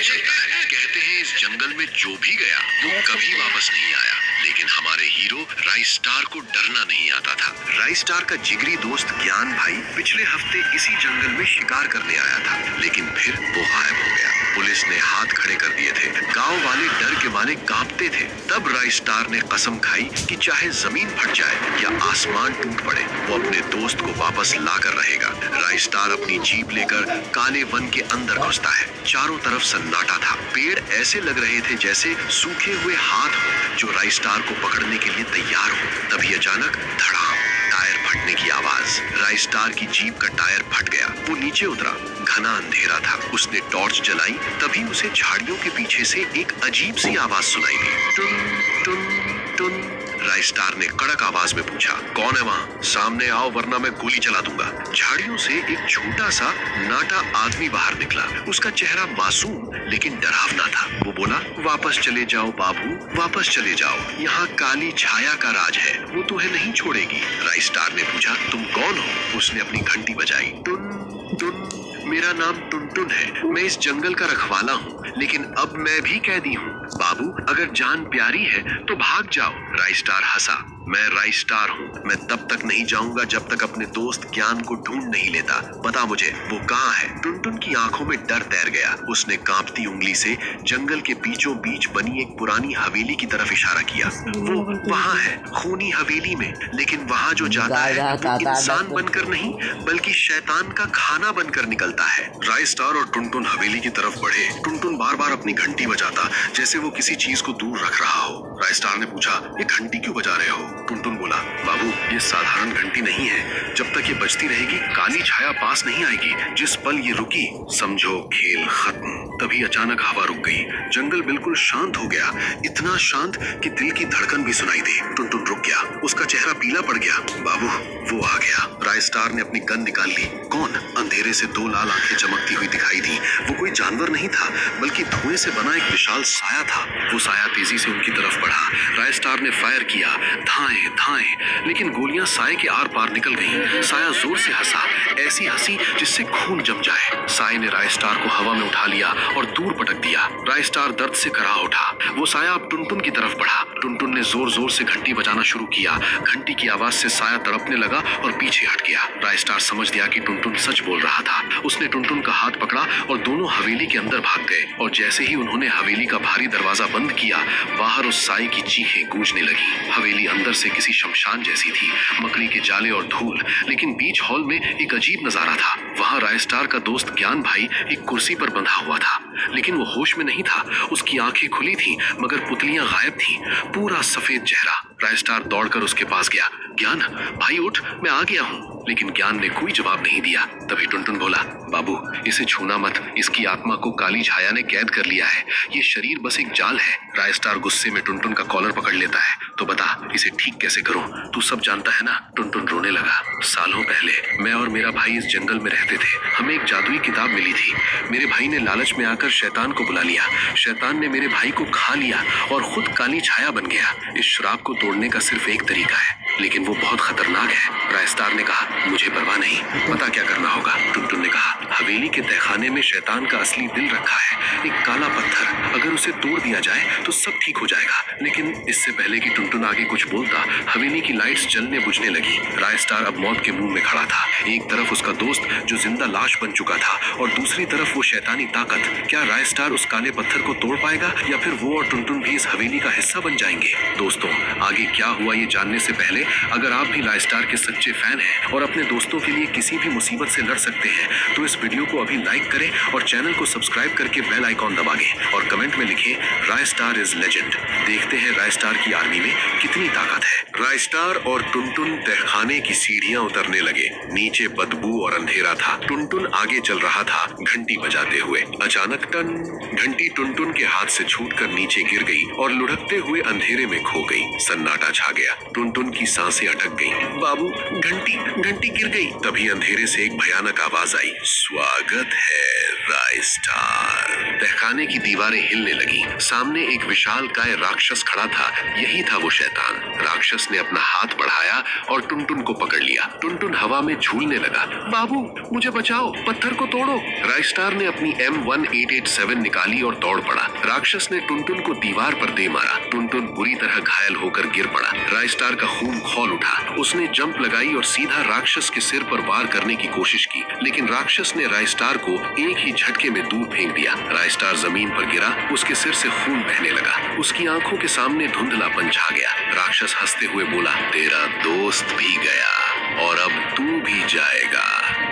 चलता है। कहते हैं इस जंगल में जो भी गया वो कभी वापस नहीं आया, लेकिन हमारे हीरो राइस्टार को डरना नहीं आता था। राइस्टार का जिगरी दोस्त ज्ञान भाई पिछले हफ्ते इसी जंगल में शिकार करने आया था, लेकिन फिर वो गायब हो गया। पुलिस ने हाथ खड़े कर दिए थे, गांव वाले डर के मारे कांपते थे। तब राइस्टार ने कसम खाई कि चाहे जमीन फट जाए या आसमान टूट पड़े, वो अपने दोस्त को वापस लाकर रहेगा। राइस्टार अपनी जीप लेकर काले वन के अंदर घुसता है। चारों तरफ सन्नाटा था। पेड़ ऐसे लग रहे थे जैसे सूखे हुए हाथ हो जो राइस्टार को पकड़ने के लिए तैयार हो। तभी अचानक धड़ाम, टायर फटने की आवाज। राइस्टार की जीप का टायर फट गया। वो नीचे उतरा। घना अंधेरा था। उसने टॉर्च जलाई, तभी उसे झाड़ियों के पीछे से एक अजीब सी आवाज सुनाई दी। टुन टुन टुन। राइस्टार ने कड़क आवाज में पूछा, कौन है वहाँ? सामने आओ वरना मैं गोली चला दूंगा। झाड़ियों से एक छोटा सा नाटा आदमी बाहर निकला। उसका चेहरा मासूम लेकिन डरावना था। वो बोला, वापस चले जाओ बाबू, वापस चले जाओ। यहाँ काली छाया का राज है, वो तुम्हें नहीं छोड़ेगी। राइस्टार ने पूछा, तुम कौन हो? उसने अपनी घंटी बजाई। टुन टुन। मेरा नाम टुनटुन है। मैं इस जंगल का रखवाला हूँ, लेकिन अब मैं भी कैदी हूँ। बाबू, अगर जान प्यारी है तो भाग जाओ। राइस्टार हंसा। मैं राइस्टार हूँ। मैं तब तक नहीं जाऊंगा जब तक अपने दोस्त ज्ञान को ढूंढ नहीं लेता। बता मुझे वो कहाँ है? टुनटुन की आंखों में डर तैर गया। उसने कांपती उंगली से जंगल के बीचों बीच बनी एक पुरानी हवेली की तरफ इशारा किया। वो वहाँ है, खूनी हवेली में। लेकिन वहाँ जो जाता है वो इंसान बनकर नहीं बल्कि शैतान का खाना बनकर निकलता है। राइस्टार और टुनटुन हवेली की तरफ बढ़े। टुनटुन बार बार अपनी घंटी बजाता जैसे वो किसी चीज को दूर रख रहा हो। राइस्टार ने पूछा, ये घंटी क्यों बजा रहे हो? टुनटुन बोला, बाबू, ये साधारण घंटी नहीं है। जब तक ये बजती रहेगी काली छाया पास नहीं आएगी। जिस पल ये रुकी समझो खेल खत्म। तभी अचानक हवा रुक गई। जंगल बिल्कुल शांत हो गया, इतना शांत कि दिल की धड़कन भी सुनाई दी। टुनटुन रुक गया। उसका चेहरा पीला पड़ गया। बाबू, वो आ गया। राइस्टार ने अपनी गन निकाल ली। कौन? अंधेरे से दो लाल आंखें चमकती हुई दिखाई दी। वो कोई जानवर नहीं था बल्कि धुएं से बना एक विशाल साया था। वो साया तेजी से उनकी तरफ बढ़ा। राइस्टार ने फायर किया, धाएं धाएं, लेकिन गोलियां साये के आर पार निकल गईं। साया जोर से हंसा, ऐसी हंसी जिससे खून जम जाए। साये ने राइस्टार को हवा में उठा लिया और दूर पटक दिया। राइस्टार दर्द से करा उठा। वो साया अब टुनटुन की तरफ बढ़ा। टुनटुन ने जोर जोर से घंटी बजाना शुरू किया। घंटी की आवाज से साया तड़पने लगा और पीछे हट गया। राइस्टार समझ गया कि टुनटुन सच बोल रहा था। उसने टुनटुन का हाथ पकड़ा और दोनों हवेली के अंदर भाग गए। और जैसे ही उन्होंने हवेली का भारी दरवाजा बंद किया, बाहर उस साये की चीखें गूंजने लगी। हवेली अंदर से किसी शमशान जैसी थी, मकड़ी के जाले और धूल। लेकिन बीच हॉल में एक अजीब नजारा था। वहां राइस्टार का दोस्त ज्ञान भाई एक कुर्सी पर बंधा हुआ था, लेकिन वो होश में नहीं था। उसकी आंखें खुली थीं, मगर पुतलियां गायब थीं। पूरा सफेद चेहरा। राइस्टार दौड़कर उसके पास गया। ज्ञान भाई उठ, मैं आ गया हूँ। लेकिन ज्ञान ने कोई जवाब नहीं दिया। तभी टुनटुन बोला, बाबू, इसे छूना मत। इसकी आत्मा को काली छाया ने कैद कर लिया है। ये शरीर बस एक जाल है। राइस्टार गुस्से में टुनटुन का कॉलर पकड़ लेता है। तो बता, इसे ठीक कैसे करूं? तू सब जानता है ना? टुनटुन रोने लगा। सालों पहले मैं और मेरा भाई इस जंगल में रहते थे। हमें एक जादुई किताब मिली थी। मेरे भाई ने लालच में आकर शैतान को बुला लिया। शैतान ने मेरे भाई को खा लिया और खुद काली छाया बन गया। इस श्राप को तोड़ने का सिर्फ एक तरीका है, लेकिन वो बहुत खतरनाक है। राइस्टार ने कहा, मुझे परवाह नहीं, पता क्या करना होगा? टुनटुन ने कहा, हवेली के तहखाने में शैतान का असली दिल रखा है, एक काला पत्थर। अगर उसे तोड़ दिया जाए तो सब ठीक हो जाएगा। लेकिन इससे पहले कि टुनटुन आगे कुछ बोलता, हवेली की लाइट्स जलने बुझने लगी। राइस्टार अब मौत के मुंह में खड़ा था। एक तरफ उसका दोस्त जो जिंदा लाश बन चुका था और दूसरी तरफ वो शैतानी ताकत। क्या राइस्टार उस काले पत्थर को तोड़ पाएगा या फिर वो और टुनटुन भी इस हवेली का हिस्सा बन जाएंगे? दोस्तों, आगे क्या हुआ ये जानने से पहले अगर आप भी राइस्टार के सच्चे फैन हैं और अपने दोस्तों के लिए किसी भी मुसीबत से लड़ सकते हैं तो इस वीडियो को अभी लाइक करें और चैनल को सब्सक्राइब करके बेल आइकॉन दबा दें और कमेंट में लिखें, राइस्टार इज लेजेंड। देखते हैं राइस्टार की आर्मी में कितनी ताकत है। राइस्टार और टुनटुन तहखाने की सीढ़ियां उतरने लगे। नीचे बदबू और अंधेरा था। टुनटुन आगे चल रहा था घंटी बजाते हुए। अचानक टन, घंटी टुनटुन के हाथ से छूटकर नीचे गिर गई और लुढ़कते हुए अंधेरे में खो गई। सन्नाटा छा गया। टुनटुन की सांसें अटक गईं। बाबू, घंटी गिर गई। तभी अंधेरे से एक भयानक आवाज आई, स्वागत है राइस्टार। तहखाने की दीवारें हिलने लगी। सामने एक विशालकाय राक्षस खड़ा था। यही था वो शैतान। राक्षस ने अपना हाथ बढ़ाया और टुनटुन को पकड़ लिया। टुनटुन हवा में झूलने लगा। बाबू मुझे बचाओ, पत्थर को तोड़ो। राइस्टार ने अपनी M1887 निकाली और दौड़ पड़ा। राक्षस ने टुनटुन को दीवार पर दे मारा। टुनटुन बुरी तरह घायल होकर गिर पड़ा। राइस्टार का खून खौल उठा। उसने जंप लगाई और सीधा राक्षस के सिर पर वार करने की कोशिश की, लेकिन राक्षस ने राइस्टार को एक ही झटके में दूर फेंक दिया। राइस्टार जमीन पर गिरा। उसके सिर से खून बहने लगा। उसकी आंखों के सामने धुंधलापन छा गया। राक्षस हंसते हुए बोला, तेरा दोस्त भी गया और अब तू भी जाएगा।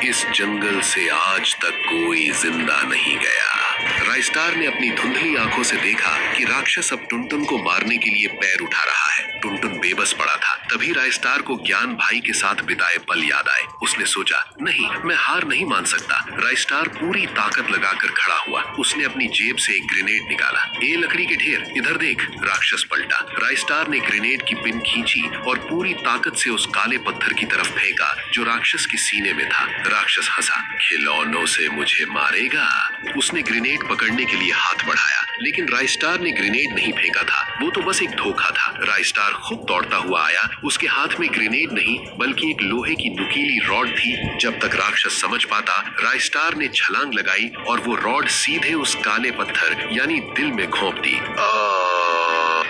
इस जंगल से आज तक कोई जिंदा नहीं गया। राइस्टार ने अपनी धुंधली आंखों से देखा कि राक्षस अब टुनटुन को मारने के लिए पैर उठा रहा है। टुनटुन बेबस पड़ा था। तभी राइस्टार को ज्ञान भाई के साथ बिताए पल याद आए। उसने सोचा, नहीं, मैं हार नहीं मान सकता। राइस्टार पूरी ताकत लगाकर खड़ा हुआ। उसने अपनी जेब से एक ग्रेनेड निकाला। ए लकड़ी के ढेर, इधर देख। राक्षस पलटा। राइस्टार ने ग्रेनेड की पिन खींची और पूरी ताकत से उस काले पत्थर की तरफ फेंका जो राक्षस के सीने में था। राक्षस हंसा। खिलौनों से मुझे मारेगा? उसने ग्रेनेड पकड़ने के लिए हाथ बढ़ाया, लेकिन राइस्टार ने ग्रेनेड नहीं फेंका था। वो तो बस एक धोखा था। राइस्टार खुद दौड़ता हुआ आया। उसके हाथ में ग्रेनेड नहीं बल्कि एक लोहे की नुकीली रॉड थी। जब तक राक्षस समझ पाता, राइस्टार ने छलांग लगाई और वो रॉड सीधे उस काले पत्थर यानी दिल में घोंप दी।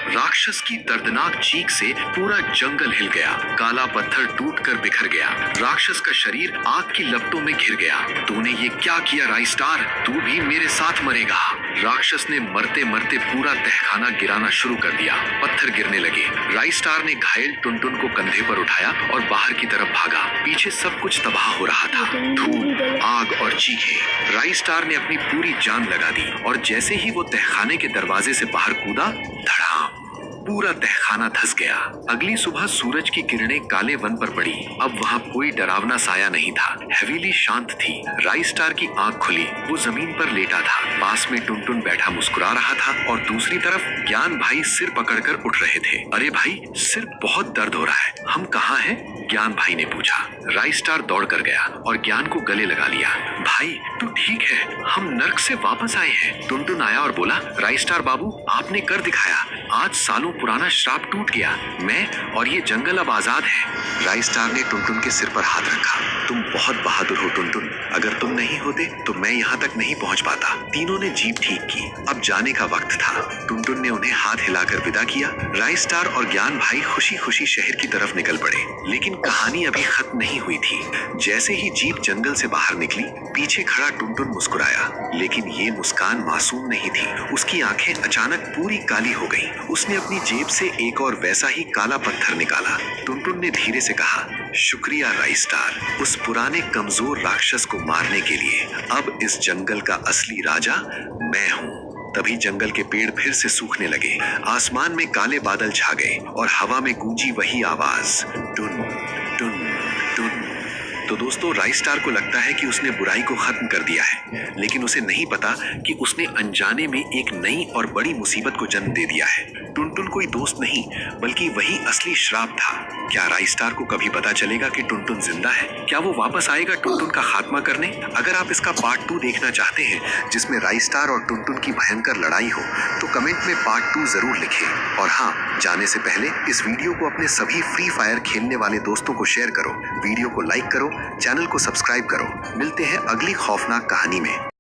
राक्षस की दर्दनाक चीख से पूरा जंगल हिल गया। काला पत्थर टूटकर बिखर गया। राक्षस का शरीर आग की लपटों में घिर गया। तूने ये क्या किया राइस्टार? तू भी मेरे साथ मरेगा। राक्षस ने मरते मरते पूरा तहखाना गिराना शुरू कर दिया। पत्थर गिरने लगे। राइस्टार ने घायल टुनटुन को कंधे पर उठाया और बाहर की तरफ भागा। पीछे सब कुछ तबाह हो रहा था। धूल, आग और चीखें। राइस्टार ने अपनी पूरी जान लगा दी और जैसे ही वो तहखाने के दरवाजे से बाहर कूदा, धड़ाम, पूरा तहखाना धंस गया। अगली सुबह सूरज की किरणें काले वन पर पड़ी। अब वहाँ कोई डरावना साया नहीं था। हवेली शांत थी। राइस्टार की आंख खुली। वो जमीन पर लेटा था। पास में टुनटुन बैठा मुस्कुरा रहा था और दूसरी तरफ ज्ञान भाई सिर पकड़कर उठ रहे थे। अरे भाई, सिर बहुत दर्द हो रहा है। हम कहाँ हैं? ज्ञान भाई ने पूछा। राइस्टार दौड़ कर गया और ज्ञान को गले लगा लिया। भाई, तू ठीक है? हम नर्क से वापस आए हैं। टुनटुन आया और बोला, राइस्टार बाबू, आपने कर दिखाया। आज सालों पुराना श्राप टूट गया। मैं और ये जंगल अब आजाद है। राइस्टार ने टुनटुन के सिर पर हाथ रखा। तुम बहुत बहादुर हो टुनटुन। अगर तुम नहीं होते तो मैं यहाँ तक नहीं पहुँच पाता। तीनों ने जीप ठीक की। अब जाने का वक्त था। टुनटुन ने उन्हें हाथ हिलाकर विदा किया। राइस्टार और ज्ञान भाई खुशी खुशी शहर की तरफ निकल पड़े। लेकिन कहानी अभी खत्म नहीं हुई थी। जैसे ही जीप जंगल से बाहर निकली, पीछे खड़ा टुनटुन मुस्कुराया, लेकिन ये मुस्कान मासूम नहीं थी। उसकी आंखें अचानक पूरी काली हो गईं। उसने अपनी जेब से एक और वैसा ही काला पत्थर निकाला। टुनटुन ने धीरे से कहा, शुक्रिया राइस्टार, उस पुराने कमजोर राक्षस को मारने के लिए। अब इस जंगल का असली राजा मैं हूँ। तभी जंगल के पेड़ फिर से सूखने लगे। आसमान में काले बादल छा गए और हवा में गूंजी वही आवाज, टुन टुन टुन। तो दोस्तों, राइस्टार को लगता है कि उसने बुराई को खत्म कर दिया है, लेकिन उसे नहीं पता कि उसने अनजाने में एक नई और बड़ी मुसीबत को जन्म दे दिया है। टुनटुन कोई दोस्त नहीं बल्कि वही असली श्राप था। क्या राइस्टार को कभी पता चलेगा कि टुनटुन जिंदा है? क्या वो वापस आएगा टुनटुन का खात्मा करने? अगर आप इसका पार्ट 2 देखना चाहते हैं जिसमें राइस्टार और टुनटुन की भयंकर लड़ाई हो, तो कमेंट में पार्ट 2 जरूर लिखें। और हाँ, जाने से पहले इस वीडियो को अपने सभी फ्री फायर खेलने वाले दोस्तों को शेयर करो, वीडियो को लाइक करो, चैनल को सब्सक्राइब करो। मिलते हैं अगली खौफनाक कहानी में।